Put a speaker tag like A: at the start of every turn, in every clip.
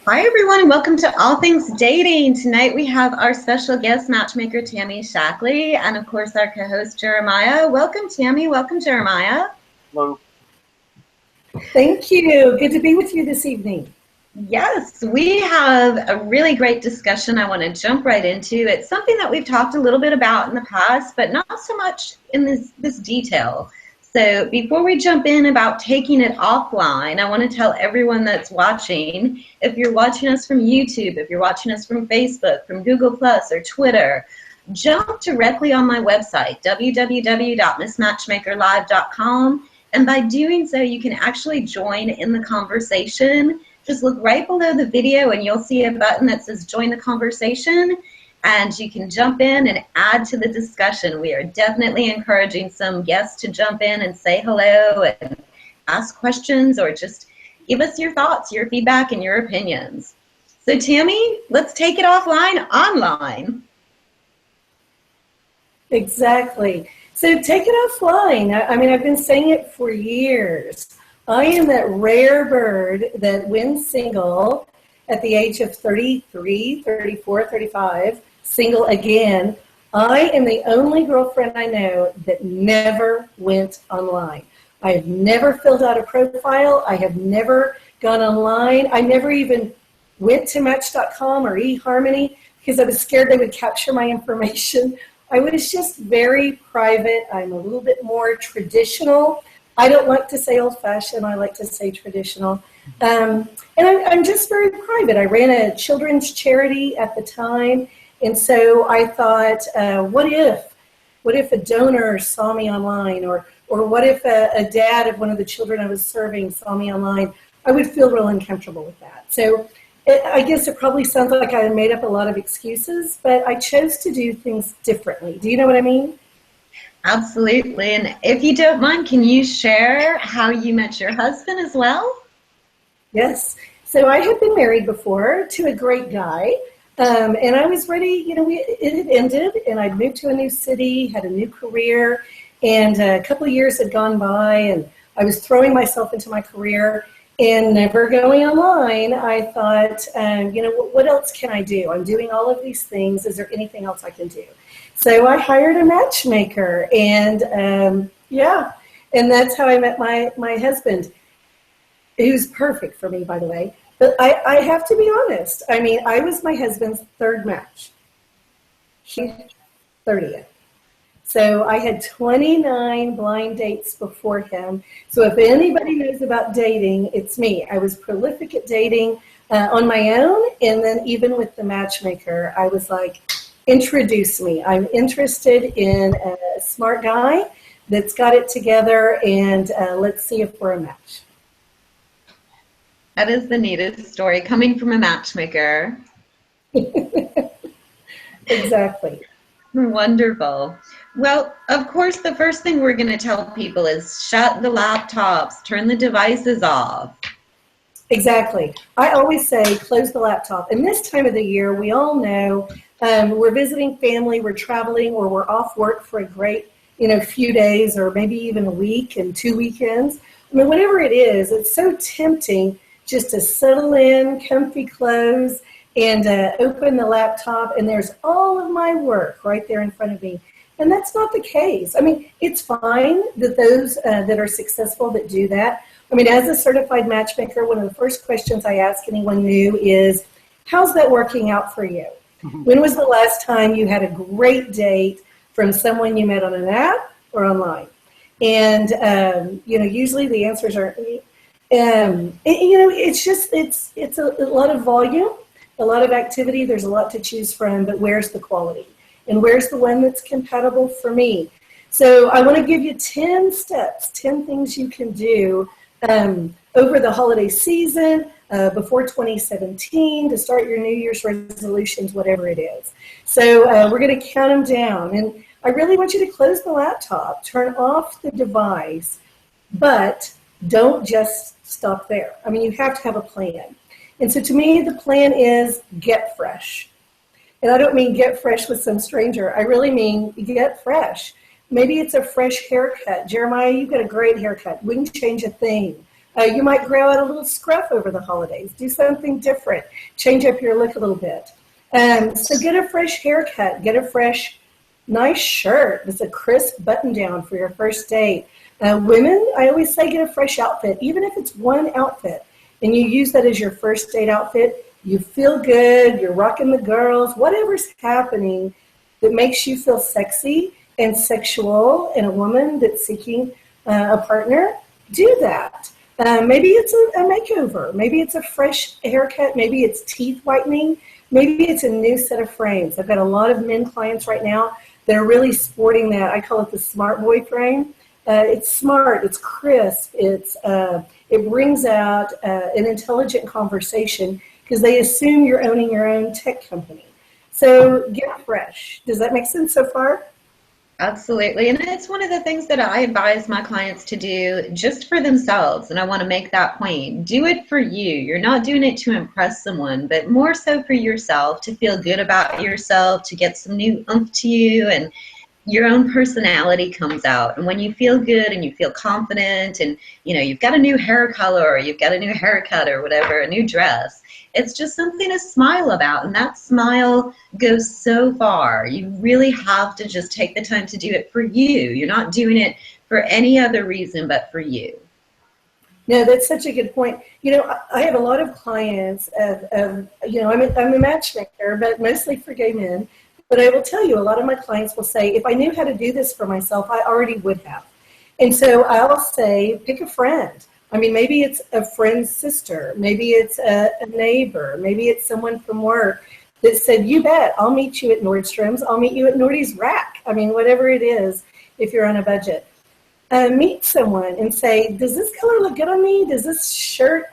A: Hi, everyone, and welcome to All Things Dating. Tonight we have our special guest, matchmaker Tammy Shaklee, and of course our co-host Jeremiah. Welcome, Tammy. Welcome, Jeremiah.
B: Hello.
C: Thank you. Good to be with you this evening.
A: Yes, we have a really great discussion I want to jump right into. It's something that we've talked a little bit about in the past, but not so much in this detail. So before we jump in about taking it offline, I want to tell everyone that's watching, if you're watching us from YouTube, if you're watching us from Facebook, from Google Plus or Twitter, jump directly on my website, www.missmatchmakerlive.com. And by doing so, you can actually join in the conversation. Just look right below the video and you'll see a button that says join the conversation. And you can jump in and add to the discussion. We are definitely encouraging some guests to jump in and say hello and ask questions or just give us your thoughts, your feedback, and your opinions. So Tammy, let's take it offline, online.
C: Exactly. So take it offline. I mean, I've been saying it for years. I am that rare bird that went single at the age of 33, 34, 35. Single again. I am the only girlfriend I know that never went online. I have never filled out a profile. I have never gone online. I never even went to Match.com or eHarmony because I was scared they would capture my information. I was just very private. I'm a little bit more traditional. I don't like to say old-fashioned. I like to say traditional. And I'm just very private. I ran a children's charity at the time. And so I thought, what if a donor saw me online, or what if a dad of one of the children I was serving saw me online? I would feel real uncomfortable with that. So I guess it probably sounds like I made up a lot of excuses, but I chose to do things differently. Do you know what I mean?
A: Absolutely. And if you don't mind, can you share how you met your husband as well?
C: Yes. So I had been married before to a great guy. And I was ready, it had ended and I'd moved to a new city, had a new career, and a couple of years had gone by and I was throwing myself into my career and never going online. I thought, what else can I do? I'm doing all of these things. Is there anything else I can do? So I hired a matchmaker and and that's how I met my husband, who's perfect for me, by the way. But I have to be honest. I mean, I was my husband's third match. He's 30th. So I had 29 blind dates before him. So if anybody knows about dating, it's me. I was prolific at dating on my own. And then even with the matchmaker, I was like, introduce me. I'm interested in a smart guy that's got it together. And let's see if we're a match.
A: That is the neatest story coming from a matchmaker.
C: Exactly.
A: Wonderful. Well, of course, the first thing we're going to tell people is shut the laptops, turn the devices off.
C: Exactly. I always say close the laptop. And this time of the year, we all know we're visiting family, we're traveling, or we're off work for a great few days or maybe even a week and 2 weekends. I mean, whatever it is, it's so tempting just to settle in, comfy clothes, and open the laptop, and there's all of my work right there in front of me. And that's not the case. I mean, it's fine that those that are successful that do that. I mean, as a certified matchmaker, one of the first questions I ask anyone new is, how's that working out for you? When was the last time you had a great date from someone you met on an app or online? And, usually the answers are, it's a lot of volume, a lot of activity. There's a lot to choose from, but where's the quality? And where's the one that's compatible for me? So I want to give you 10 steps, 10 things you can do over the holiday season, before 2017, to start your New Year's resolutions, whatever it is. So we're going to count them down. And I really want you to close the laptop, turn off the device, but don't just stop there. I mean, you have to have a plan. And so to me, the plan is get fresh. And I don't mean get fresh with some stranger. I really mean get fresh. Maybe it's a fresh haircut. Jeremiah, you've got a great haircut. Wouldn't change a thing. You might grow out a little scruff over the holidays. Do something different. Change up your look a little bit. So get a fresh haircut. Get a fresh, nice shirt. It's a crisp button down for your first date. Women, I always say get a fresh outfit, even if it's one outfit, and you use that as your first date outfit. You feel good. You're rocking the girls. Whatever's happening that makes you feel sexy and sexual in a woman that's seeking a partner, do that. Maybe it's a makeover. Maybe it's a fresh haircut. Maybe it's teeth whitening. Maybe it's a new set of frames. I've got a lot of men clients right now that are really sporting that. I call it the smart boy frame. It's smart. It's crisp. It brings out an intelligent conversation because they assume you're owning your own tech company. So get fresh. Does that make sense so far?
A: Absolutely. And it's one of the things that I advise my clients to do just for themselves. And I want to make that point. Do it for you. You're not doing it to impress someone, but more so for yourself, to feel good about yourself, to get some new oomph to you, and your own personality comes out. And when you feel good and you feel confident and, you know, you've got a new hair color or you've got a new haircut or whatever, a new dress, it's just something to smile about. And that smile goes so far. You really have to just take the time to do it for you. You're not doing it for any other reason but for you.
C: No, that's such a good point. You know, I have a lot of clients you know, I'm a matchmaker, but mostly for gay men. But I will tell you, a lot of my clients will say, if I knew how to do this for myself, I already would have. And so I'll say, pick a friend. I mean, maybe it's a friend's sister. Maybe it's a neighbor. Maybe it's someone from work that said, you bet, I'll meet you at Nordstrom's. I'll meet you at Nordy's Rack. I mean, whatever it is, if you're on a budget. Meet someone and say, does this color look good on me? Does this shirt,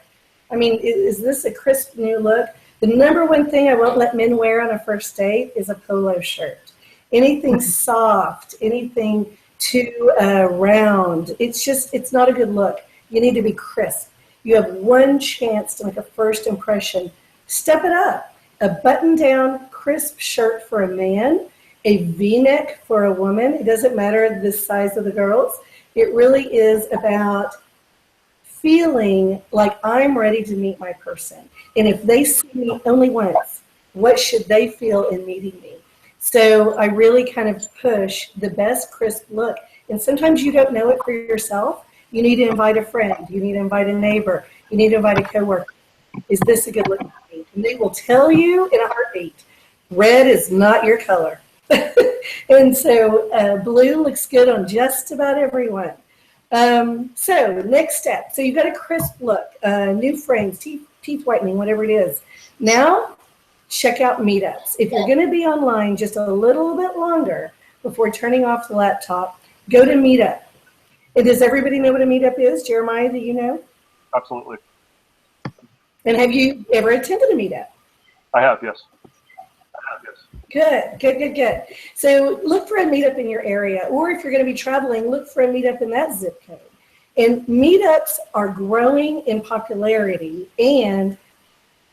C: I mean, is this a crisp new look? The number one thing I won't let men wear on a first date is a polo shirt. Anything soft, anything too round, it's not a good look. You need to be crisp. You have one chance to make a first impression. Step it up. A button-down, crisp shirt for a man, a V-neck for a woman. It doesn't matter the size of the girls. It really is about feeling like I'm ready to meet my person. And if they see me only once, what should they feel in meeting me? So I really kind of push the best crisp look. And sometimes you don't know it for yourself. You need to invite a friend. You need to invite a neighbor. You need to invite a coworker. Is this a good look for me? And they will tell you in a heartbeat, red is not your color. And so blue looks good on just about everyone. So next step. So you've got a crisp look, new frames, teeth whitening, whatever it is. Now, check out meetups. If you're going to be online just a little bit longer before turning off the laptop, go to Meetup. And does everybody know what a Meetup is? Jeremiah, do you know?
B: Absolutely.
C: And have you ever attended a Meetup?
B: I have, yes.
C: Good. So look for a meetup in your area, or if you're going to be traveling, look for a meetup in that zip code. And meetups are growing in popularity and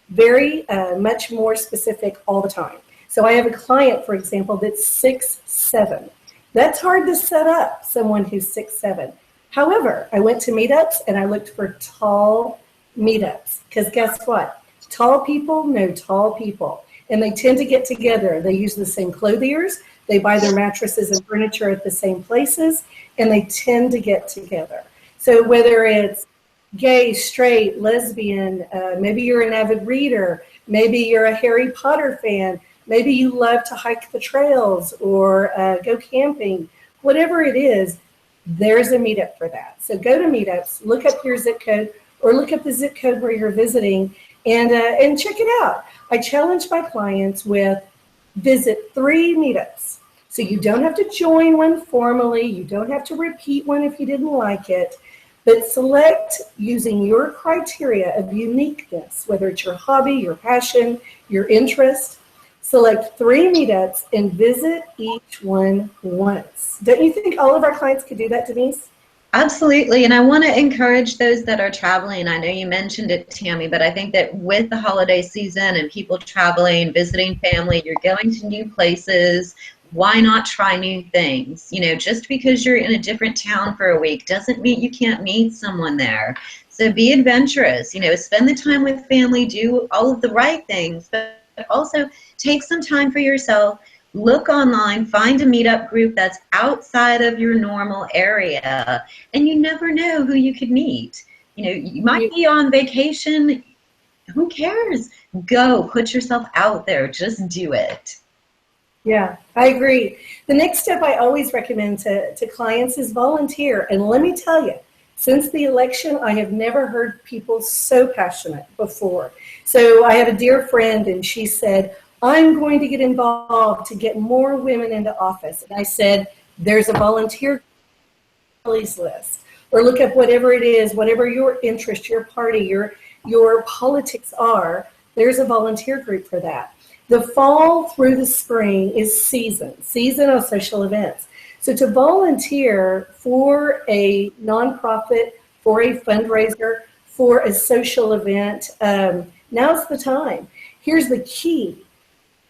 C: very much more specific all the time. So I have a client, for example, that's 6'7". That's hard to set up, someone who's 6'7". However, I went to meetups and I looked for tall meetups, because guess what? Tall people know tall people. And they tend to get together. They use the same clothiers. They buy their mattresses and furniture at the same places, and they tend to get together. So whether it's gay, straight, lesbian, maybe you're an avid reader, maybe you're a Harry Potter fan, maybe you love to hike the trails or go camping, whatever it is, there's a meetup for that. So go to meetups, look up your zip code, or look up the zip code where you're visiting, and check it out. I challenge my clients with visit 3 meetups. So you don't have to join one formally. You don't have to repeat one if you didn't like it. But select using your criteria of uniqueness, whether it's your hobby, your passion, your interest. Select 3 meetups and visit each one once. Don't you think all of our clients could do that, Denise?
A: Absolutely, and I want to encourage those that are traveling. I know you mentioned it, Tammy, but I think that with the holiday season and people traveling, visiting family, you're going to new places. Why not try new things? You know, just because you're in a different town for a week doesn't mean you can't meet someone there. So be adventurous, spend the time with family, do all of the right things, but also take some time for yourself. Look online, find a meetup group that's outside of your normal area, and you never know who you could meet. You might be on vacation. Who cares? Go, put yourself out there. Just do it.
C: Yeah, I agree. The next step I always recommend to clients is volunteer. And let me tell you, since the election, I have never heard people so passionate before. So I have a dear friend, and she said, I'm going to get involved to get more women into office. And I said, there's a volunteer list, or look up whatever it is, whatever your interest, your party, your politics are, there's a volunteer group for that. The fall through the spring is season of social events. So to volunteer for a nonprofit, for a fundraiser, for a social event, now's the time. Here's the key.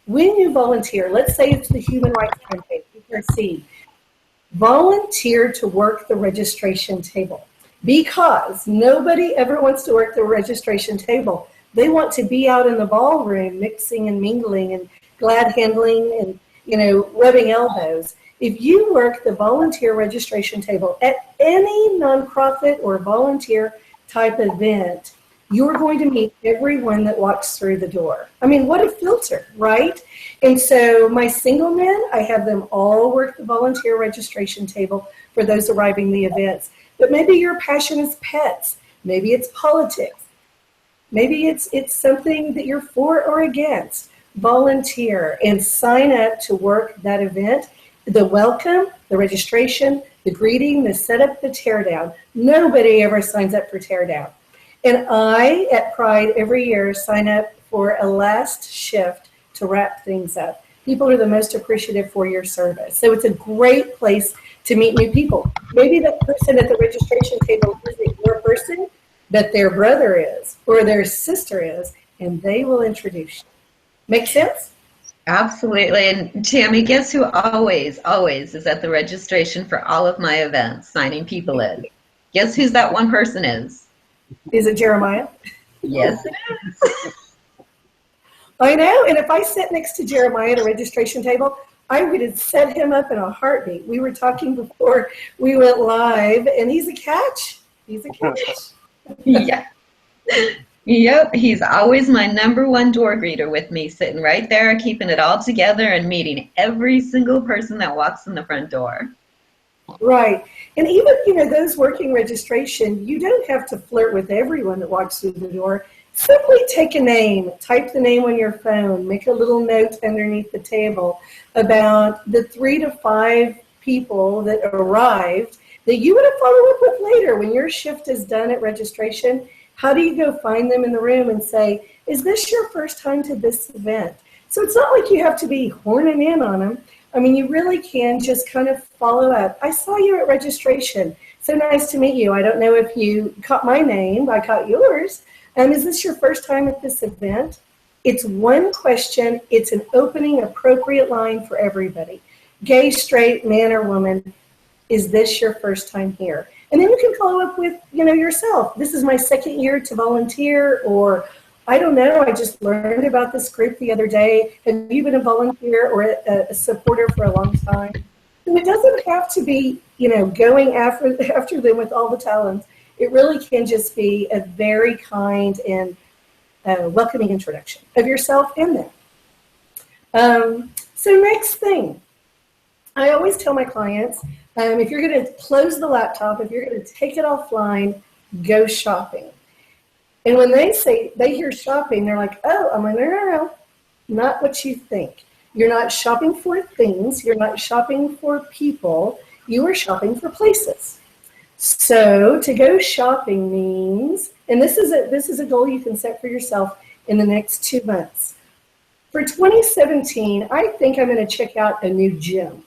C: When you volunteer, let's say it's the Human Rights Campaign, HRC, volunteer to work the registration table, because nobody ever wants to work the registration table. They want to be out in the ballroom mixing and mingling and glad handling and, rubbing elbows. If you work the volunteer registration table at any nonprofit or volunteer type event, you're going to meet everyone that walks through the door. I mean, what a filter, right? And so my single men, I have them all work the volunteer registration table for those arriving the events. But maybe your passion is pets. Maybe it's politics. Maybe it's something that you're for or against. Volunteer and sign up to work that event. The welcome, the registration, the greeting, the setup, the teardown. Nobody ever signs up for teardown. And I, at Pride, every year sign up for a last shift to wrap things up. People are the most appreciative for your service. So it's a great place to meet new people. Maybe that person at the registration table isn't your person, but their brother is, or their sister is, and they will introduce you. Make sense?
A: Absolutely. And Tammy, guess who always is at the registration for all of my events, signing people in? Guess who's that one person is?
C: Is it Jeremiah?
A: Yes.
C: I know, and if I sat next to Jeremiah at a registration table, I would have set him up in a heartbeat. We were talking before we went live, and he's a catch. He's a catch.
A: Yeah. Yep, he's always my #1 door greeter with me, sitting right there, keeping it all together and meeting every single person that walks in the front door.
C: Right. And even, those working registration, you don't have to flirt with everyone that walks through the door. Simply take a name, type the name on your phone, make a little note underneath the table about the 3 to 5 people that arrived that you want to follow up with later when your shift is done at registration. How do you go find them in the room and say, is this your first time to this event? So it's not like you have to be horning in on them. I mean, you really can just kind of follow up. I saw you at registration. So nice to meet you. I don't know if you caught my name, but I caught yours. Is this your first time at this event? It's one question. It's an opening, appropriate line for everybody. Gay, straight, man or woman, is this your first time here? And then you can follow up with, yourself. This is my second year to volunteer, or I don't know, I just learned about this group the other day. Have you been a volunteer or a supporter for a long time? And it doesn't have to be, going after them with all the talents. It really can just be a very kind and welcoming introduction of yourself and them. So next thing, I always tell my clients, if you're going to close the laptop, if you're going to take it offline, go shopping. And when they hear shopping, they're like, oh, I'm like, no, not what you think. You're not shopping for things. You're not shopping for people. You are shopping for places. So to go shopping means, and this is a goal you can set for yourself in the next 2 months. For 2017, I think I'm going to check out a new gym.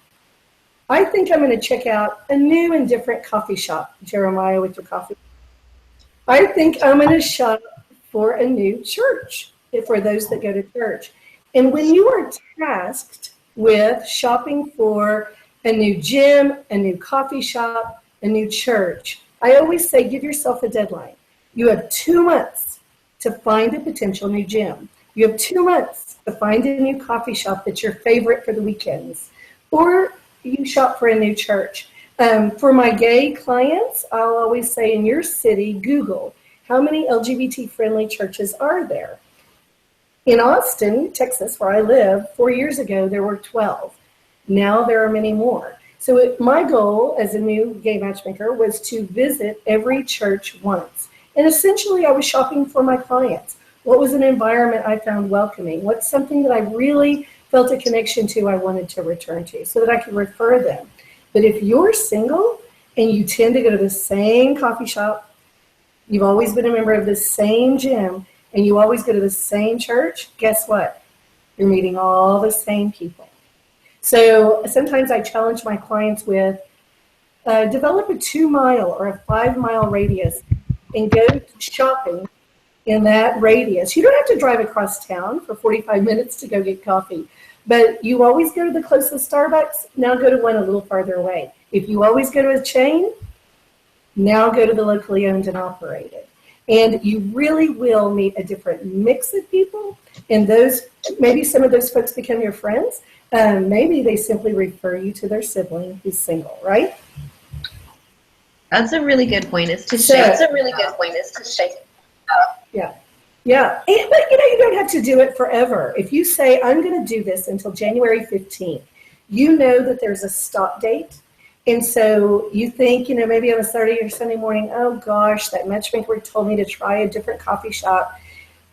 C: I think I'm going to check out a new and different coffee shop, Jeremiah, with your coffee. I think I'm going to shop for a new church, for those that go to church. And when you are tasked with shopping for a new gym, a new coffee shop, a new church, I always say give yourself a deadline. You have 2 months to find a potential new gym. You have 2 months to find a new coffee shop that's your favorite for the weekends, or you shop for a new church. For my gay clients, I'll always say, in your city, Google, how many LGBT-friendly churches are there? In Austin, Texas, where I live, 4 years ago, there were 12. Now there are many more. So my goal as a new gay matchmaker was to visit every church once. And essentially, I was shopping for my clients. What was an environment I found welcoming? What's something that I really felt a connection to I wanted to return to so that I could refer them? But if you're single and you tend to go to the same coffee shop, you've always been a member of the same gym, and you always go to the same church, guess what? You're meeting all the same people. So sometimes I challenge my clients with develop a 2-mile or a 5-mile radius and go shopping in that radius. You don't have to drive across town for 45 minutes to go get coffee, but you always go to the closest Starbucks, now go to one a little farther away. If you always go to a chain, now go to the locally owned and operated. And you really will meet a different mix of people, and those, maybe some of those folks become your friends. Maybe they simply refer you to their sibling who's single, right?
A: That's a really good point. Is to shake.
C: Yeah. Yeah. But you don't have to do it forever. If you say, I'm going to do this until January 15th, you know that there's a stop date. And so you think, maybe on a Saturday or Sunday morning, oh gosh, that matchmaker told me to try a different coffee shop.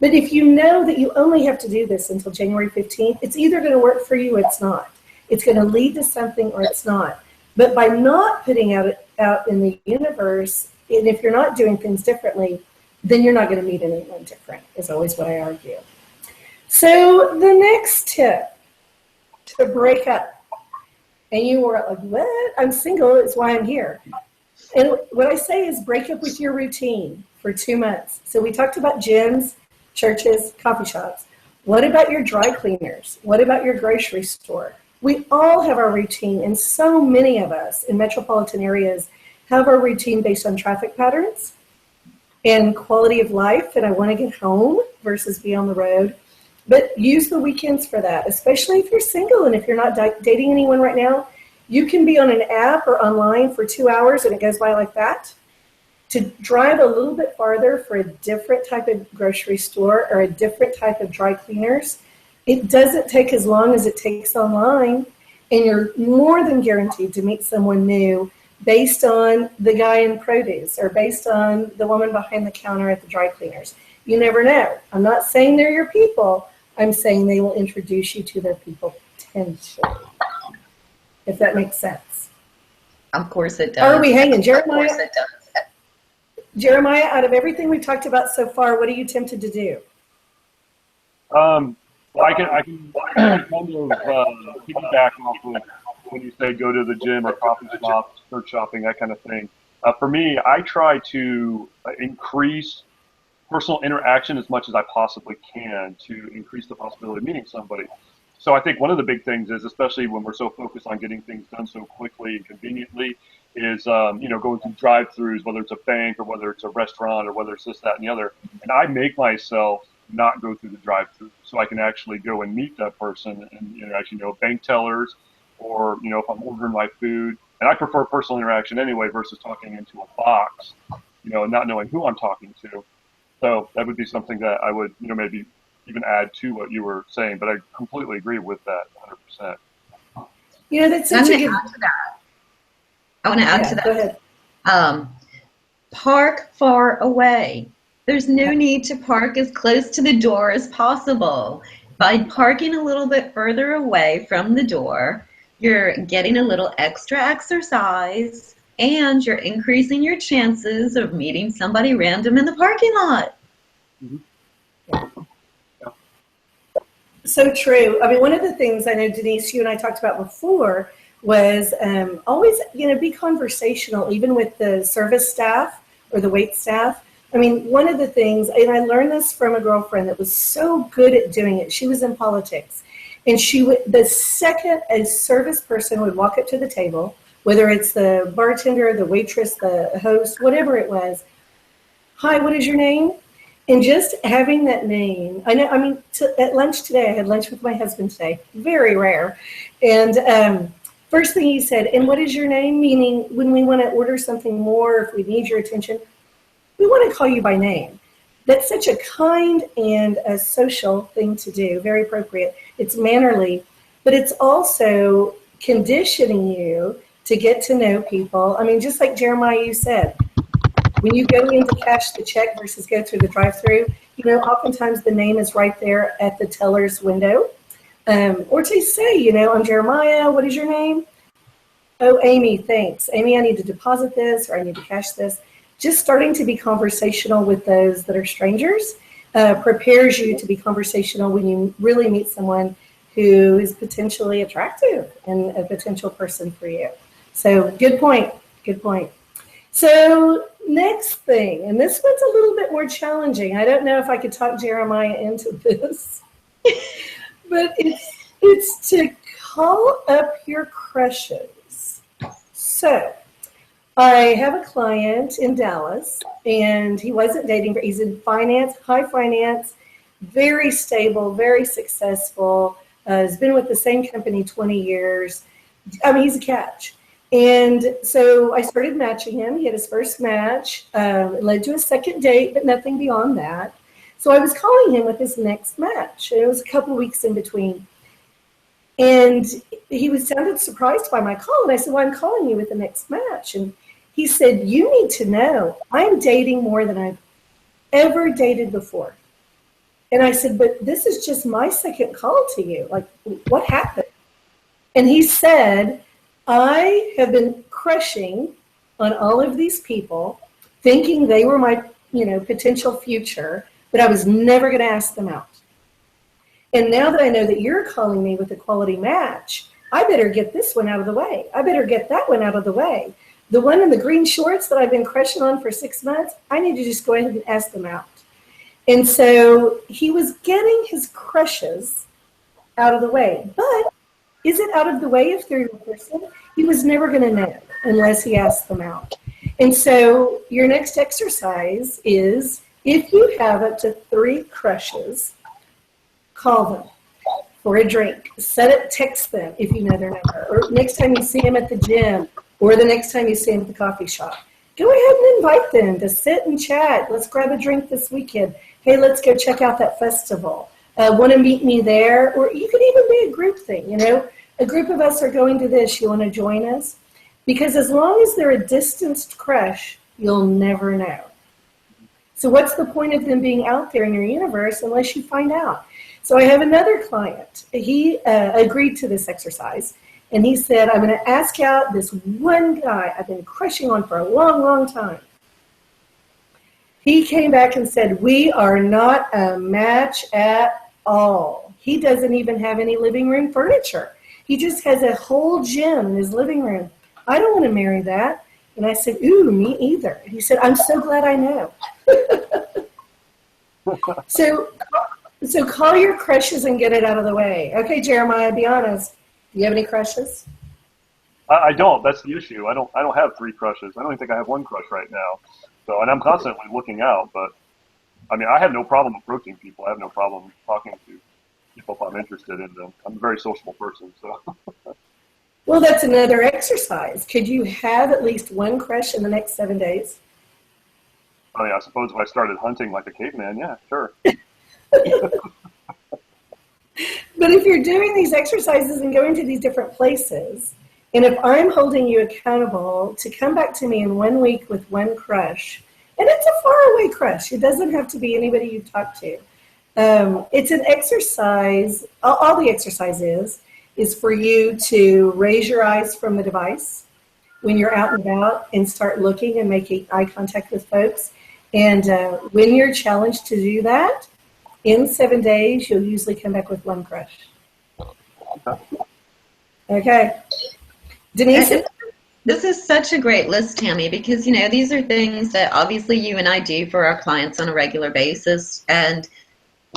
C: But if you know that you only have to do this until January 15th, it's either going to work for you or it's not. It's going to lead to something or it's not. But by not putting out in the universe, and if you're not doing things differently, then you're not going to meet anyone different, is always what I argue. So the next tip to break up, and you were like, what? I'm single, it's why I'm here. And what I say is break up with your routine for 2 months. So we talked about gyms, churches, coffee shops. What about your dry cleaners? What about your grocery store? We all have our routine, and so many of us in metropolitan areas have our routine based on traffic patterns and quality of life, and I want to get home versus be on the road. But use the weekends for that, especially if you're single and if you're not dating anyone right now. You can be on an app or online for 2 hours and it goes by like that. To drive a little bit farther for a different type of grocery store or a different type of dry cleaners, it doesn't take as long as it takes online, and you're more than guaranteed to meet someone new based on the guy in produce or based on the woman behind the counter at the dry cleaners. You never know. I'm not saying they're your people. I'm saying they will introduce you to their people potentially, if that makes sense.
A: Of course it does.
C: How are we hanging, Jeremiah?
A: Of course it does.
C: Jeremiah, out of everything we've talked about so far, what are you tempted to do?
B: Well, I can kind of piggyback off of when you say go to the gym or coffee shop, church shopping, that kind of thing. For me, I try to increase personal interaction as much as I possibly can to increase the possibility of meeting somebody. So I think one of the big things is, especially when we're so focused on getting things done so quickly and conveniently, is going through drive-throughs, whether it's a bank or whether it's a restaurant or whether it's this, that, and the other. And I make myself not go through the drive-through so I can actually go and meet that person and actually bank tellers, or if I'm ordering my food. And I prefer personal interaction anyway versus talking into a box, and not knowing who I'm talking to. So that would be something that I would, maybe even add to what you were saying. But I completely agree with that 100%.
C: That's such a good...
A: I want to add to that.
C: Go ahead.
A: Park far away. There's no need to park as close to the door as possible. By parking a little bit further away from the door, you're getting a little extra exercise, and you're increasing your chances of meeting somebody random in the parking lot.
B: Mm-hmm. Yeah.
C: So true. I mean, one of the things I know, Denise, you and I talked about before was always, be conversational, even with the service staff or the wait staff. I mean, one of the things, and I learned this from a girlfriend that was so good at doing it. She was in politics. And the second a service person would walk up to the table, whether it's the bartender, the waitress, the host, whatever it was, hi, what is your name? And just having that name, at lunch today, I had lunch with my husband today, very rare. And first thing he said, and what is your name? Meaning when we want to order something more, if we need your attention, we want to call you by name. That's such a kind and a social thing to do, very appropriate. It's mannerly, but it's also conditioning you to get to know people. I mean, just like Jeremiah, you said, when you go in to cash the check versus go through the drive-through, oftentimes the name is right there at the teller's window. Or to say, I'm Jeremiah, what is your name? Oh, Amy, thanks. Amy, I need to deposit this, or I need to cash this. Just starting to be conversational with those that are strangers prepares you to be conversational when you really meet someone who is potentially attractive and a potential person for you. So good point. So next thing, and this one's a little bit more challenging. I don't know if I could talk Jeremiah into this, but it's to call up your crushes. So I have a client in Dallas, and he wasn't dating, but he's in finance, high finance, very stable, very successful. Has been with the same company 20 years. I mean, he's a catch. And so I started matching him. He had his first match. It led to a second date, but nothing beyond that. So I was calling him with his next match. And it was a couple of weeks in between. And he sounded surprised by my call. And I said, well, I'm calling you with the next match. And he said, you need to know, I'm dating more than I've ever dated before. And I said, but this is just my second call to you. Like, what happened? And he said, I have been crushing on all of these people, thinking they were my, potential future, but I was never going to ask them out. And now that I know that you're calling me with a quality match, I better get this one out of the way. I better get that one out of the way. The one in the green shorts that I've been crushing on for 6 months, I need to just go ahead and ask them out. And so he was getting his crushes out of the way. But is it out of the way if they're your person? He was never going to know unless he asked them out. And so your next exercise is, if you have up to 3 crushes, call them for a drink. Text them if you know their number. Or next time you see them at the gym, or the next time you see them at the coffee shop, go ahead and invite them to sit and chat. Let's grab a drink this weekend. Hey, let's go check out that festival. Want to meet me there? Or you could even be a group thing, A group of us are going to this. You want to join us? Because as long as they're a distanced crush, you'll never know. So what's the point of them being out there in your universe unless you find out? So I have another client. He agreed to this exercise. And he said, I'm going to ask out this one guy I've been crushing on for a long, long time. He came back and said, we are not a match at all. He doesn't even have any living room furniture. He just has a whole gym in his living room. I don't want to marry that. And I said, ooh, me either. And he said, I'm so glad I know. So call your crushes and get it out of the way. Okay, Jeremiah, be honest. Do you have any crushes?
B: I don't. That's the issue. I don't have 3 crushes. I don't even think I have 1 crush right now. So, and I'm constantly looking out. But I mean, I have no problem approaching people. I have no problem talking to people if I'm interested in them. I'm a very sociable person. So.
C: Well, that's another exercise. Could you have at least 1 crush in the next 7 days?
B: I mean, I suppose if I started hunting like a caveman, yeah, sure.
C: But if you're doing these exercises and going to these different places, and if I'm holding you accountable to come back to me in 1 week with 1 crush, and it's a faraway crush, it doesn't have to be anybody you talk to. It's an exercise. All the exercise is for you to raise your eyes from the device when you're out and about and start looking and making eye contact with folks. And when you're challenged to do that, in 7 days, you'll usually come back with 1 crush. Okay. Denise?
A: This is such a great list, Tammy, because, these are things that obviously you and I do for our clients on a regular basis. And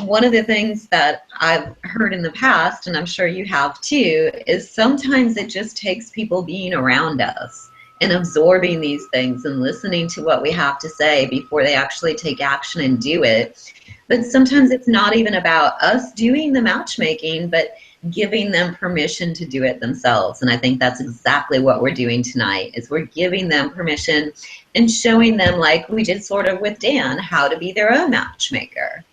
A: one of the things that I've heard in the past, and I'm sure you have too, is sometimes it just takes people being around us. and absorbing these things and listening to what we have to say before they actually take action and do it. But sometimes it's not even about us doing the matchmaking, but giving them permission to do it themselves. And I think that's exactly what we're doing tonight, is we're giving them permission and showing them, like we did sort of with Dan, how to be their own matchmaker.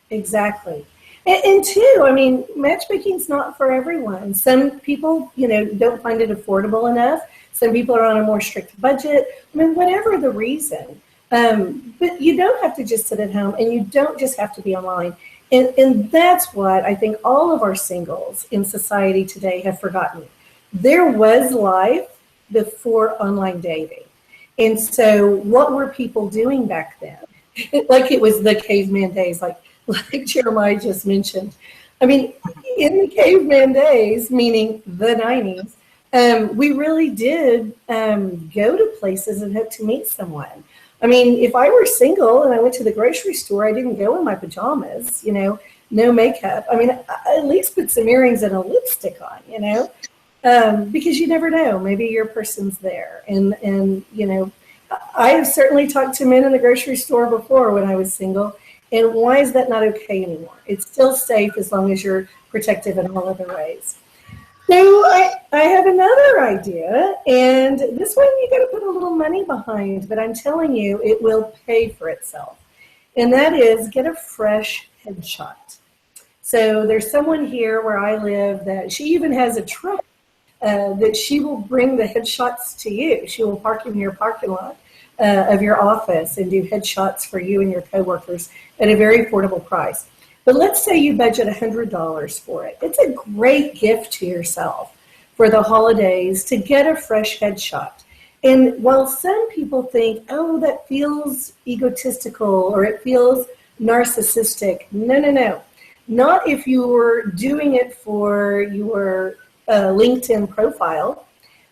C: Exactly. And two, I mean, matchmaking's not for everyone. Some people, don't find it affordable enough. Some people are on a more strict budget. I mean, whatever the reason. But you don't have to just sit at home, and you don't just have to be online. And that's what I think all of our singles in society today have forgotten. There was life before online dating. And so what were people doing back then? Like it was the caveman days, like Jeremiah just mentioned. I mean, in the caveman days, meaning the 90s, we really did go to places and hope to meet someone. I mean, if I were single and I went to the grocery store, I didn't go in my pajamas, no makeup. I mean, I at least put some earrings and a lipstick on, because you never know. Maybe your person's there. And I have certainly talked to men in the grocery store before when I was single. And why is that not okay anymore? It's still safe as long as you're protective in all other ways. So I have another idea, and this one you got to put a little money behind, but I'm telling you, it will pay for itself. And that is, get a fresh headshot. So there's someone here where I live that she even has a truck that she will bring the headshots to you. She will park in your parking lot of your office and do headshots for you and your coworkers at a very affordable price. But let's say you budget $100 for it. It's a great gift to yourself for the holidays to get a fresh headshot. And while some people think, oh, that feels egotistical or it feels narcissistic, no. Not if you were doing it for your LinkedIn profile.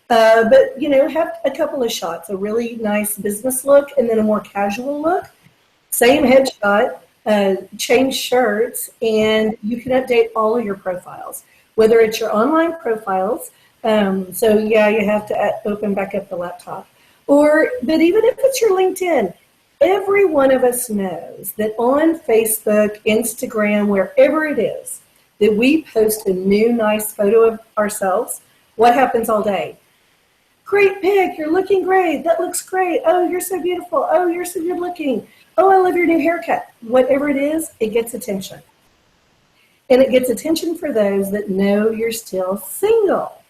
C: But, have a couple of shots, a really nice business look and then a more casual look. Same headshot. Change shirts, and you can update all of your profiles, whether it's your online profiles. So yeah, you have to open back up the laptop, but even if it's your LinkedIn, every one of us knows that on Facebook, Instagram, wherever it is, that we post a new nice photo of ourselves. What happens all day? Great pic, you're looking great. That looks great. Oh, you're so beautiful. Oh, you're so good looking. Oh, I love your new haircut. Whatever it is, it gets attention. And it gets attention for those that know you're still single.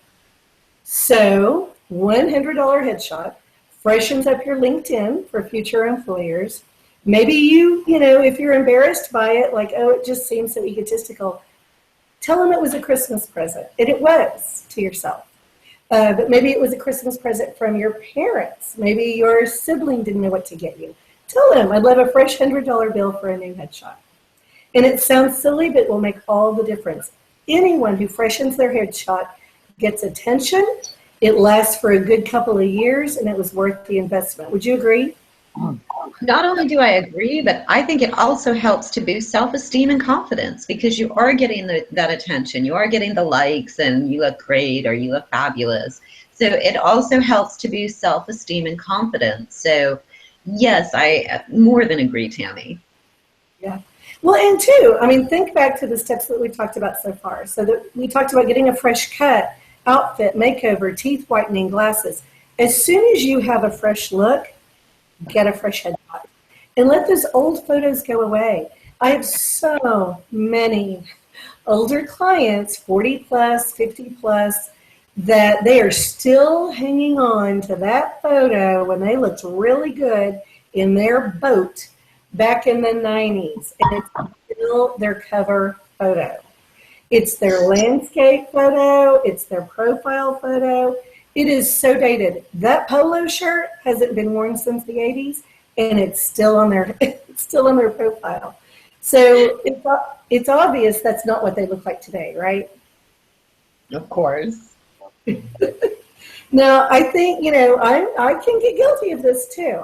C: So, $100 headshot freshens up your LinkedIn for future employers. Maybe if you're embarrassed by it, like, oh, it just seems so egotistical, tell them it was a Christmas present. And it was to yourself. But maybe it was a Christmas present from your parents. Maybe your sibling didn't know what to get you. Tell them, I'd love a fresh $100 bill for a new headshot. And it sounds silly, but it will make all the difference. Anyone who freshens their headshot gets attention. It lasts for a good couple of years, and it was worth the investment. Would you agree?
A: Not only do I agree, but I think it also helps to boost self-esteem and confidence, because you are getting that attention. You are getting the likes, and you look great or you look fabulous. So it also helps to boost self-esteem and confidence. So yes, I more than agree, Tammy.
C: Yeah. Well, and two, think back to the steps that we talked about so far. So that we talked about getting a fresh cut, outfit, makeover, teeth whitening, glasses. As soon as you have a fresh look, get a fresh headshot. And let those old photos go away. I have so many older clients, 40 plus, 50 plus, that they are still hanging on to that photo when they looked really good in their boat back in the 90s. And it's still their cover photo. It's their landscape photo. It's their profile photo. It is so dated. That polo shirt hasn't been worn since the 80s, and it's still on their profile. So it's obvious that's not what they look like today, right?
A: Of course.
C: Now, I think, I can get guilty of this too.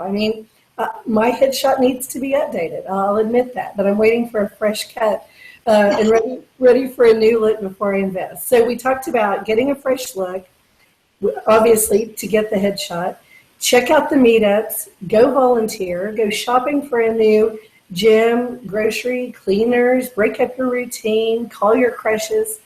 C: My headshot needs to be updated. I'll admit that, but I'm waiting for a fresh cut and ready for a new look before I invest. So we talked about getting a fresh look, obviously, to get the headshot. Check out the meetups, go volunteer, go shopping for a new gym, grocery, cleaners, break up your routine, call your crushes.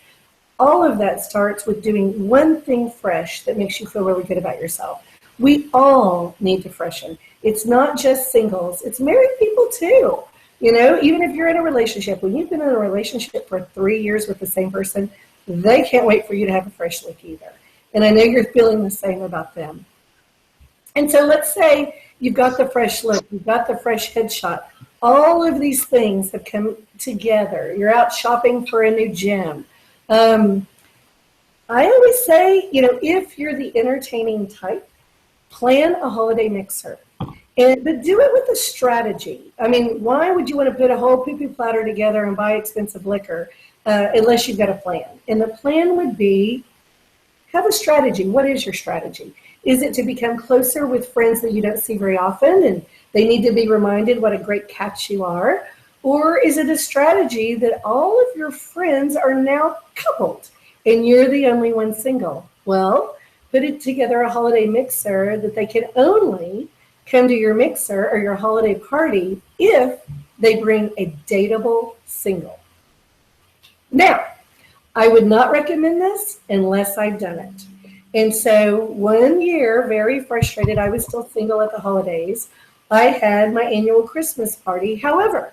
C: All of that starts with doing one thing fresh that makes you feel really good about yourself. We all need to freshen. It's not just singles, it's married people too. You know, even if you're in a relationship, when you've been in a relationship for 3 years with the same person, they can't wait for you to have a fresh look either. And I know you're feeling the same about them. And so let's say you've got the fresh look, you've got the fresh headshot. All of these things have come together. You're out shopping for a new gym. I always say, you know, if you're the entertaining type, plan a holiday mixer. But do it with a strategy. I mean, why would you want to put a whole poo-poo platter together and buy expensive liquor unless you've got a plan? And the plan would be, have a strategy. What is your strategy? Is it to become closer with friends that you don't see very often and they need to be reminded what a great catch you are? Or is it a strategy that all of your friends are now coupled and you're the only one single? Well, put it together a holiday mixer that they can only come to your mixer or your holiday party if they bring a dateable single. Now, I would not recommend this unless I've done it. And so 1 year, very frustrated, I was still single at the holidays. I had my annual Christmas party. However,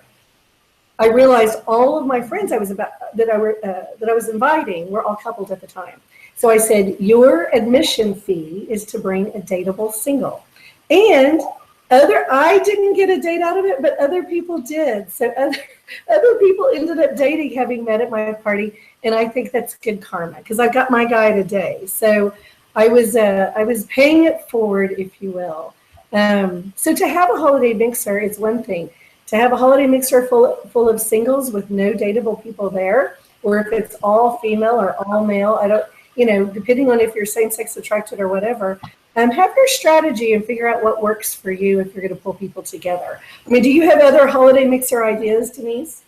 C: I realized all of my friends that I was inviting were all coupled at the time. So I said, your admission fee is to bring a dateable single. And I didn't get a date out of it, but other people did. So other people ended up dating having met at my party, and I think that's good karma because I got my guy today. So I was paying it forward, if you will. So to have a holiday mixer is one thing. To have a holiday mixer full of singles with no dateable people there, or if it's all female or all male, I don't, you know, depending on if you're same-sex attracted or whatever, have your strategy and figure out what works for you if you're going to pull people together. I mean, do you have other holiday mixer ideas, Denise?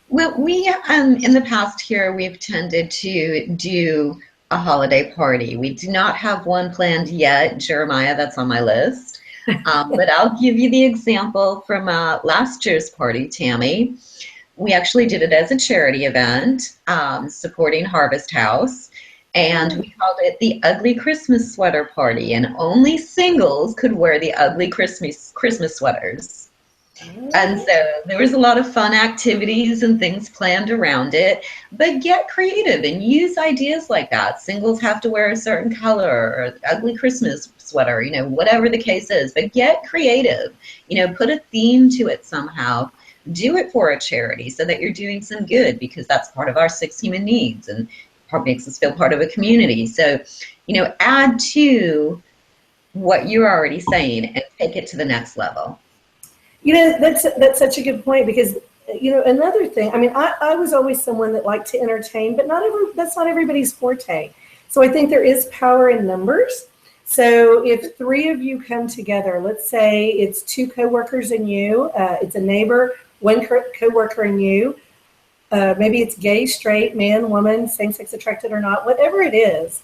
A: Well, we, in the past here, we've tended to do a holiday party. We do not have one planned yet, Jeremiah, that's on my list. But I'll give you the example from last year's party, Tammy. We actually did it as a charity event, supporting Harvest House, and we called it the Ugly Christmas Sweater Party, and only singles could wear the ugly Christmas sweaters. And so there was a lot of fun activities and things planned around it, but get creative and use ideas like that. Singles have to wear a certain color or ugly Christmas sweater, you know, whatever the case is, but get creative, you know, put a theme to it somehow. Do it for a charity so that you're doing some good because that's part of our 6 human needs and makes us feel part of a community. So, you know, add to what you're already saying and take it to the next level.
C: You know, that's such a good point because, you know, another thing, I mean, I was always someone that liked to entertain, but that's not everybody's forte. So I think there is power in numbers. So if 3 of you come together, let's say it's 2 coworkers and you, it's a neighbor, 1 coworker and you, maybe it's gay, straight, man, woman, same-sex attracted or not, whatever it is,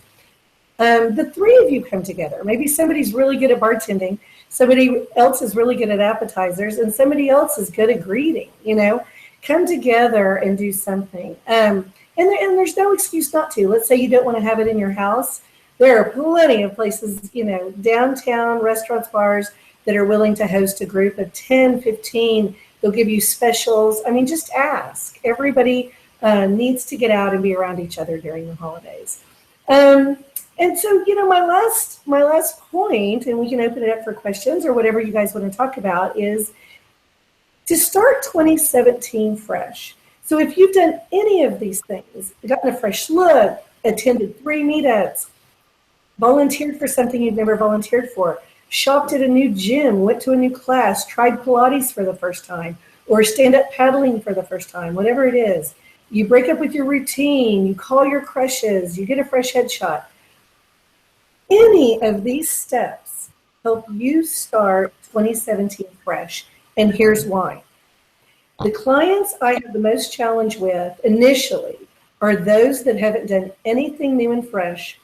C: the 3 of you come together. Maybe somebody's really good at bartending, somebody else is really good at appetizers, and somebody else is good at greeting, you know. Come together and do something. And there's no excuse not to. Let's say you don't want to have it in your house. There are plenty of places, you know, downtown, restaurants, bars that are willing to host a group of 10, 15. They'll give you specials. I mean, just ask. Everybody needs to get out and be around each other during the holidays. And so, you know, my last point, and we can open it up for questions or whatever you guys want to talk about, is to start 2017 fresh. So if you've done any of these things, gotten a fresh look, attended 3 meetups, volunteered for something you've never volunteered for, shopped at a new gym, went to a new class, tried Pilates for the first time, or stand-up paddling for the first time, whatever it is, you break up with your routine, you call your crushes, you get a fresh headshot. Any of these steps help you start 2017 fresh, and here's why. The clients I have the most challenge with initially are those that haven't done anything new and fresh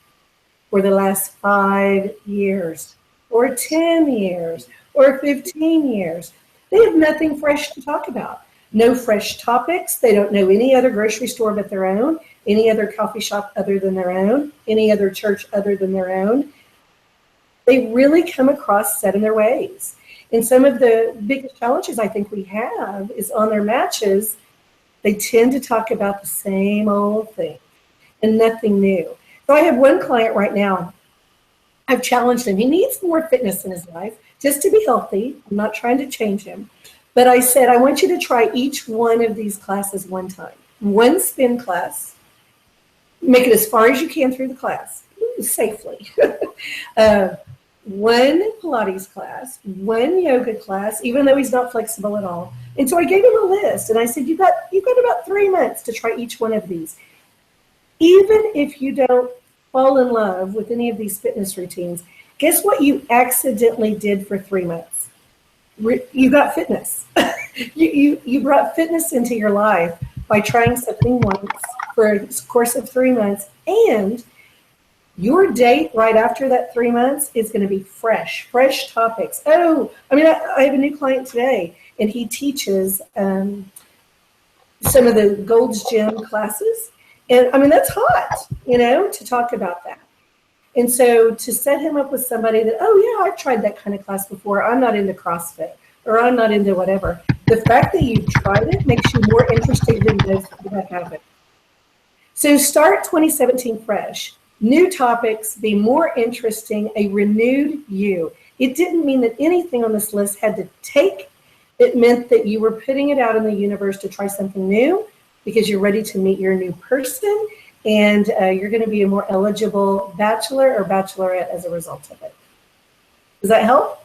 C: for the last 5 years or 10 years or 15 years. They have nothing fresh to talk about. No fresh topics. They don't know any other grocery store but their own, any other coffee shop other than their own, any other church other than their own. They really come across set in their ways. And some of the biggest challenges I think we have is on their matches, they tend to talk about the same old thing and nothing new. So I have one client right now. I've challenged him. He needs more fitness in his life just to be healthy. I'm not trying to change him. But I said, I want you to try each one of these classes one time. One spin class. Make it as far as you can through the class, safely. One Pilates class, one yoga class, even though he's not flexible at all. And so I gave him a list, and I said, you've got about 3 months to try each one of these. Even if you don't fall in love with any of these fitness routines, guess what you accidentally did for 3 months? You got fitness. you brought fitness into your life by trying something once for a course of 3 months, and your date right after that 3 months is going to be fresh topics. Oh, I mean, I have a new client today, and he teaches some of the Gold's Gym classes. And I mean, that's hot, to talk about that. And so to set him up with somebody that, oh yeah, I've tried that kind of class before. I'm not into CrossFit, or I'm not into whatever. The fact that you've tried it makes you more interested in those that haven't. So start 2017 fresh. New topics, be more interesting, a renewed you. It didn't mean that anything on this list had to take. It meant that you were putting it out in the universe to try something new because you're ready to meet your new person, and you're going to be a more eligible bachelor or bachelorette as a result of it. Does that help?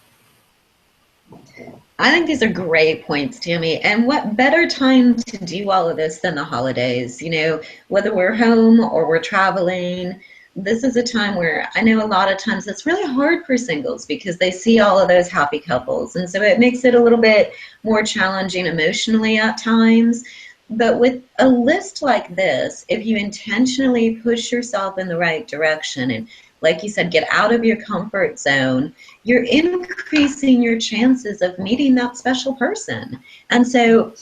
A: I think these are great points, Tammy. And what better time to do all of this than the holidays? Whether we're home or we're traveling, this is a time where I know a lot of times it's really hard for singles because they see all of those happy couples. And so it makes it a little bit more challenging emotionally at times. But with a list like this, if you intentionally push yourself in the right direction and, like you said, get out of your comfort zone, you're increasing your chances of meeting that special person. And so,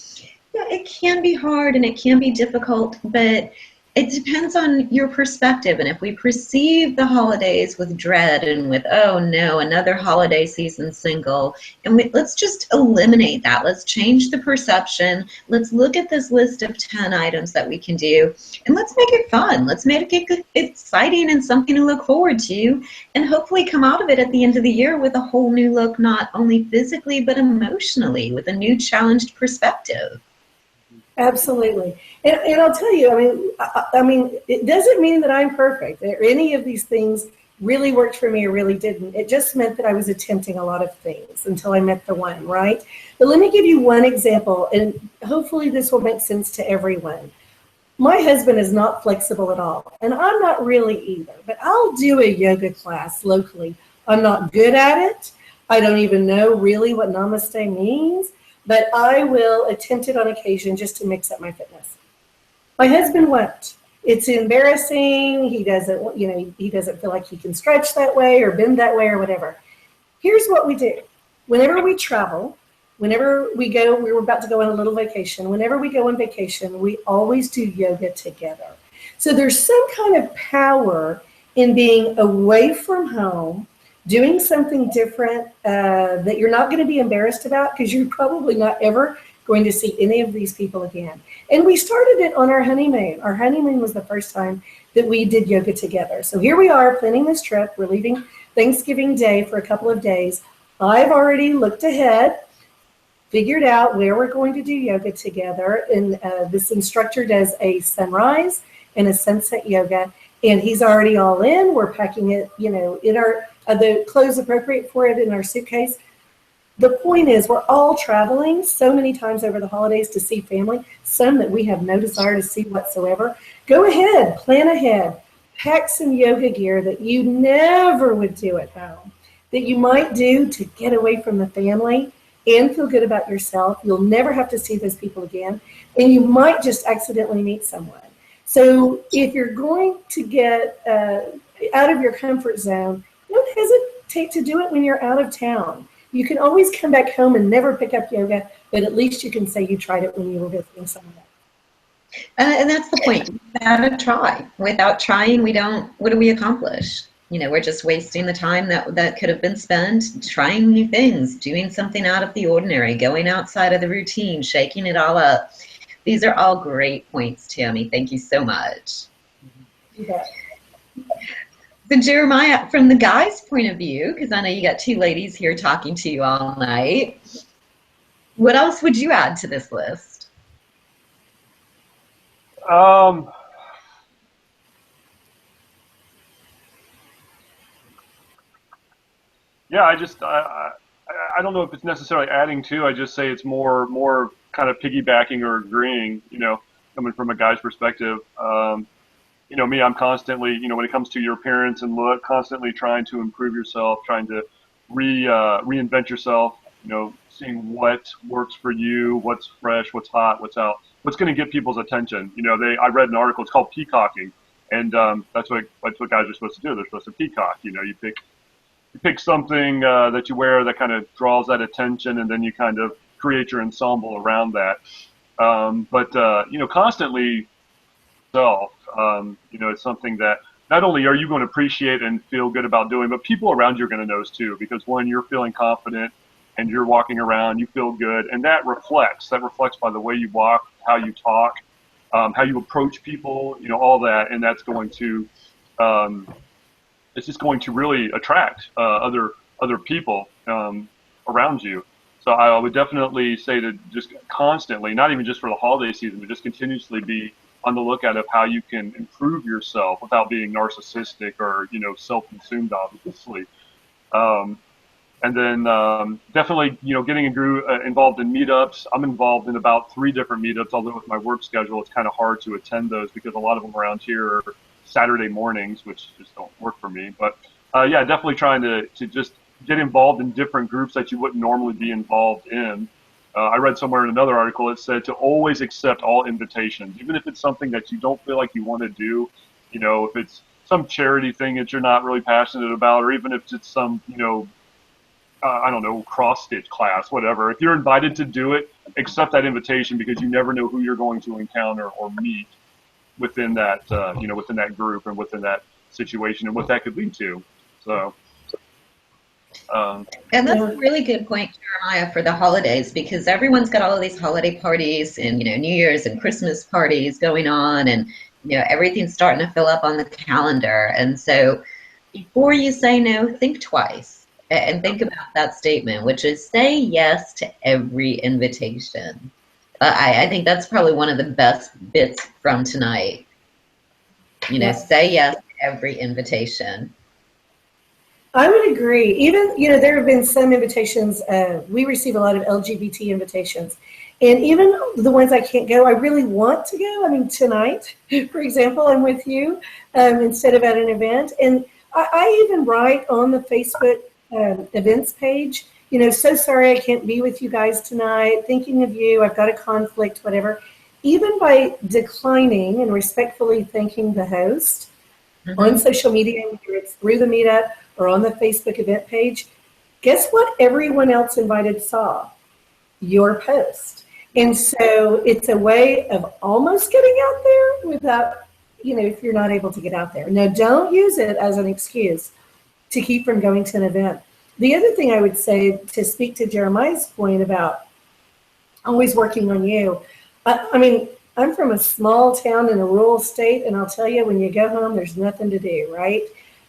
A: yeah, it can be hard and it can be difficult, but it depends on your perspective. And if we perceive the holidays with dread and with, oh no, another holiday season single, and let's just eliminate that. Let's change the perception. Let's look at this list of 10 items that we can do, and let's make it fun. Let's make it exciting and something to look forward to, and hopefully come out of it at the end of the year with a whole new look, not only physically, but emotionally, with a new challenged perspective.
C: Absolutely. And I'll tell you, I mean, it doesn't mean that I'm perfect or any of these things really worked for me or really didn't. It just meant that I was attempting a lot of things until I met the one, right? But let me give you one example, and hopefully this will make sense to everyone. My husband is not flexible at all, and I'm not really either, but I'll do a yoga class locally. I'm not good at it. I don't even know really what namaste means. But I will attempt it on occasion just to mix up my fitness. My husband won't. It's embarrassing. He doesn't, he doesn't feel like he can stretch that way or bend that way or whatever. Here's what we do. Whenever we travel, whenever we go, we were about to go on a little vacation. Whenever we go on vacation, we always do yoga together. So there's some kind of power in being away from home, doing something different that you're not going to be embarrassed about because you're probably not ever going to see any of these people again. And we started it on our honeymoon. Our honeymoon was the first time that we did yoga together. So here we are planning this trip. We're leaving Thanksgiving Day for a couple of days. I've already looked ahead, figured out where we're going to do yoga together. And this instructor does a sunrise and a sunset yoga. And he's already all in. We're packing it, in our the clothes appropriate for it in our suitcase. The point is, we're all traveling so many times over the holidays to see family, some that we have no desire to see whatsoever. Go ahead, plan ahead, pack some yoga gear that you never would do at home, that you might do to get away from the family and feel good about yourself. You'll never have to see those people again, and you might just accidentally meet someone. So if you're going to get out of your comfort zone, don't hesitate to do it when you're out of town. You can always come back home and never pick up yoga, but at least you can say you tried it when you were visiting someone else.
A: And that's the point. You gotta try. Without trying, what do we accomplish? We're just wasting the time that could have been spent trying new things, doing something out of the ordinary, going outside of the routine, shaking it all up. These are all great points, Tammy. Thank you so much.
C: Yeah.
A: So Jeremiah, from the guy's point of view, because I know you got two ladies here talking to you all night, what else would you add to this list?
B: Yeah, I don't know if it's necessarily adding to. I just say it's more kind of piggybacking or agreeing. Coming from a guy's perspective. Me, I'm constantly, when it comes to your appearance and look, constantly trying to improve yourself, trying to reinvent yourself. Seeing what works for you, what's fresh, what's hot, what's out, what's going to get people's attention. I read an article. It's called peacocking, and that's what guys are supposed to do. They're supposed to peacock. You pick something that you wear that kind of draws that attention, and then you kind of create your ensemble around that. Constantly self. It's something that not only are you going to appreciate and feel good about doing, but people around you are going to notice too. Because when you're feeling confident and you're walking around, you feel good, and that reflects by the way you walk, how you talk, how you approach people, all that, and that's going to it's just going to really attract other people around you. So I would definitely say to just constantly, not even just for the holiday season, but just continuously be on the lookout of how you can improve yourself without being narcissistic or self-consumed, obviously. And then definitely getting involved in meetups. I'm involved in about 3 different meetups, although with my work schedule it's kind of hard to attend those because a lot of them around here are Saturday mornings, which just don't work for me. But yeah, definitely trying to just get involved in different groups that you wouldn't normally be involved in. I read somewhere in another article it said to always accept all invitations, even if it's something that you don't feel like you want to do. If it's some charity thing that you're not really passionate about, or even if it's some I don't know, cross stitch class, whatever. If you're invited to do it, accept that invitation because you never know who you're going to encounter or meet within that within that group and within that situation and what that could lead to. So.
A: And that's a really good point, Jeremiah, for the holidays, because everyone's got all of these holiday parties and New Year's and Christmas parties going on, and everything's starting to fill up on the calendar. And so before you say no, think twice and think about that statement, which is say yes to every invitation. I think that's probably one of the best bits from tonight. Say yes to every invitation.
C: I would agree. Even, there have been some invitations. We receive a lot of LGBT invitations. And even the ones I can't go, I really want to go. I mean, tonight, for example, I'm with you instead of at an event. And I even write on the Facebook events page, so sorry I can't be with you guys tonight. Thinking of you. I've got a conflict, whatever. Even by declining and respectfully thanking the host on social media, whether it's through the meetup or on the Facebook event page, guess what everyone else invited saw? Your post. And so it's a way of almost getting out there without, if you're not able to get out there. Now, don't use it as an excuse to keep from going to an event. The other thing I would say, to speak to Jeremiah's point about always working on you, I mean, I'm from a small town in a rural state, and I'll tell you, when you go home, there's nothing to do, right?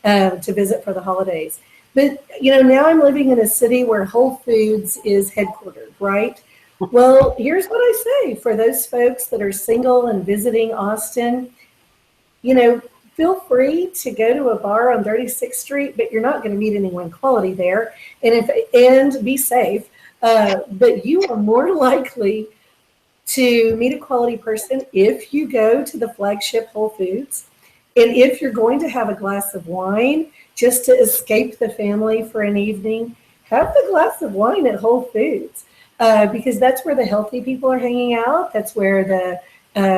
C: To visit for the holidays. But, now I'm living in a city where Whole Foods is headquartered, right? Well, here's what I say for those folks that are single and visiting Austin, feel free to go to a bar on 36th Street, but you're not going to meet anyone quality there, and be safe. But you are more likely to meet a quality person if you go to the flagship Whole Foods. And if you're going to have a glass of wine just to escape the family for an evening, have the glass of wine at Whole Foods because that's where the healthy people are hanging out. That's where the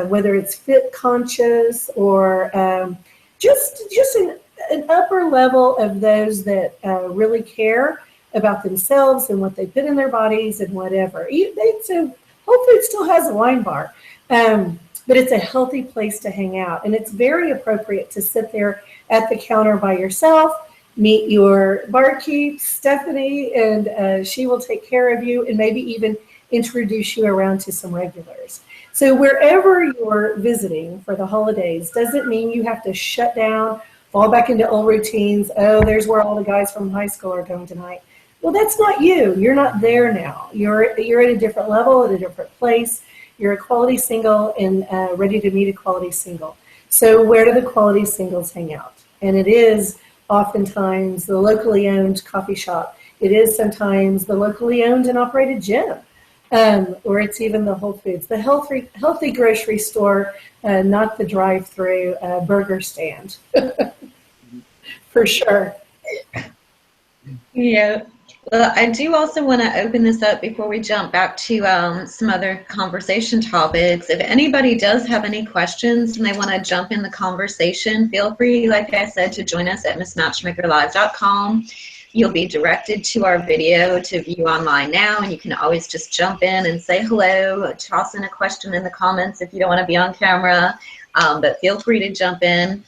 C: whether it's fit conscious or just an upper level of those that really care about themselves and what they put in their bodies and whatever. So Whole Foods still has a wine bar, but it's a healthy place to hang out. And it's very appropriate to sit there at the counter by yourself, meet your barkeep, Stephanie, and she will take care of you and maybe even introduce you around to some regulars. So wherever you're visiting for the holidays doesn't mean you have to shut down, fall back into old routines. Oh, there's where all the guys from high school are going tonight. Well, that's not you. You're not there now. You're at a different level, at a different place. You're a quality single and ready to meet a quality single. So where do the quality singles hang out? And it is oftentimes the locally owned coffee shop. It is sometimes the locally owned and operated gym. Or it's even the Whole Foods, the healthy grocery store, not the drive-through burger stand, for sure.
A: Yeah. Well, I do also want to open this up before we jump back to some other conversation topics. If anybody does have any questions and they want to jump in the conversation, feel free, like I said, to join us at MissMatchmakerLive.com. You'll be directed to our video to view online now, and you can always just jump in and say hello, toss in a question in the comments if you don't want to be on camera, but feel free to jump in.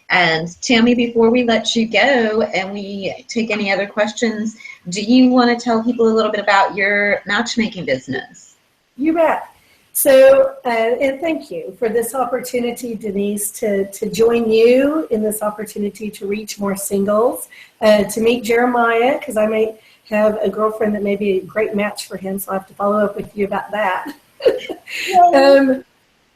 A: And Tammy, before we let you go and we take any other questions, do you want to tell people a little bit about your matchmaking business?
C: You bet. So, and thank you for this opportunity, Denise, to join you in this opportunity to reach more singles, to meet Jeremiah, because I may have a girlfriend that may be a great match for him, so I'll have to follow up with you about that.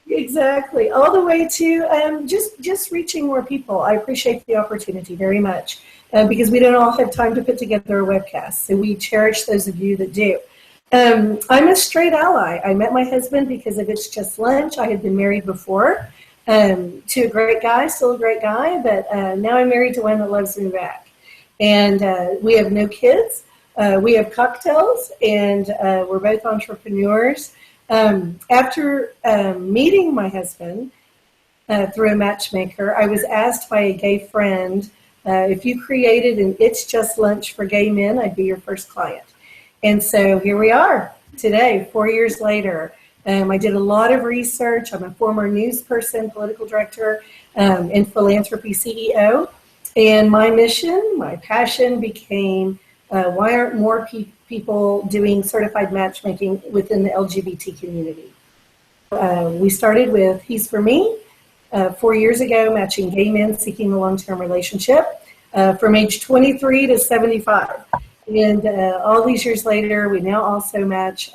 C: Exactly. All the way to just reaching more people. I appreciate the opportunity very much because we don't all have time to put together a webcast, so we cherish those of you that do. I'm a straight ally. I met my husband because of It's Just Lunch. I had been married before to a great guy, still a great guy, but now I'm married to one that loves me back. And we have no kids. We have cocktails, and we're both entrepreneurs. After meeting my husband through a matchmaker, I was asked by a gay friend, if you created an It's Just Lunch for gay men, I'd be your first client. And so here we are today, 4 years later. I did a lot of research. I'm a former news person, political director, and philanthropy CEO. And my mission, my passion became, why aren't more people doing certified matchmaking within the LGBT community? We started with He's For Me 4 years ago, matching gay men seeking a long-term relationship from age 23 to 75. And all these years later, we now also match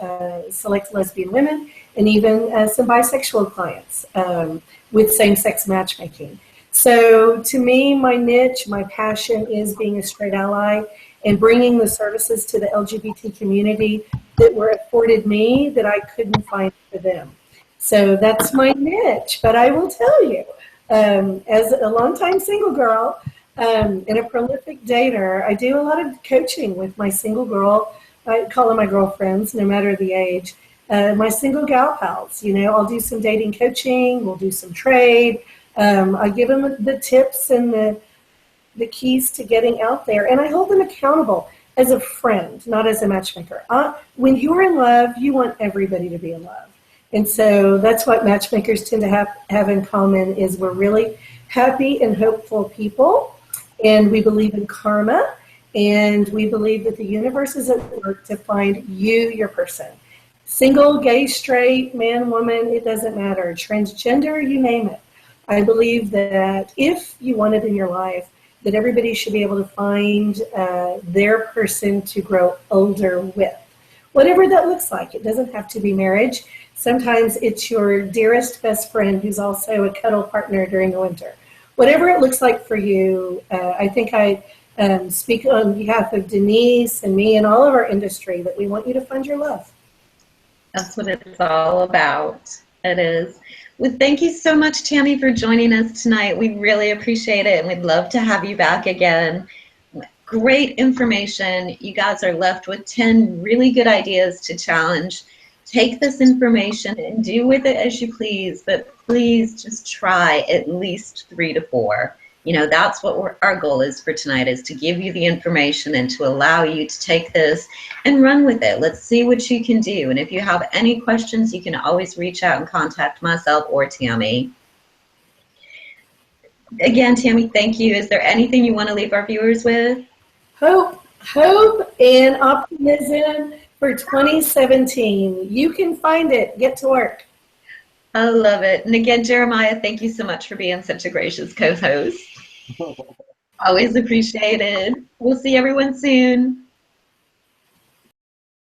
C: select lesbian women and even some bisexual clients with same-sex matchmaking. So to me, my niche, my passion is being a straight ally and bringing the services to the LGBT community that were afforded me that I couldn't find for them. So that's my niche. But I will tell you, as a longtime single girl, and a prolific dater, I do a lot of coaching with my single girl, I call them my girlfriends, no matter the age, my single gal pals. You know, I'll do some dating coaching, we'll do some trade. I give them the tips and the keys to getting out there, and I hold them accountable as a friend, not as a matchmaker. When you're in love, you want everybody to be in love. And so that's what matchmakers tend to have in common is we're really happy and hopeful people. And we believe in karma, and we believe that the universe is at work to find you, your person. Single, gay, straight, man, woman, it doesn't matter. Transgender, you name it. I believe that if you want it in your life, that everybody should be able to find their person to grow older with. Whatever that looks like. It doesn't have to be marriage. Sometimes it's your dearest best friend who's also a cuddle partner during the winter. Whatever it looks like for you, I think I speak on behalf of Denise and me and all of our industry that we want you to find your love.
A: That's what it's all about. It is. Well, thank you so much, Tammy, for joining us tonight. We really appreciate it, and we'd love to have you back again. Great information. You guys are left with 10 really good ideas to challenge. Take this information and do with it as you please, but please just try at least 3 to 4. You know, that's what our goal is for tonight, is to give you the information and to allow you to take this and run with it. Let's see what you can do. And if you have any questions, you can always reach out and contact myself or Tammy. Again, Tammy, thank you. Is there anything you want to leave our viewers with?
C: Hope and optimism for 2017. You can find it. Get to work.
A: I love it. And again, Jeremiah, thank you so much for being such a gracious co-host. Always appreciated. We'll see everyone soon.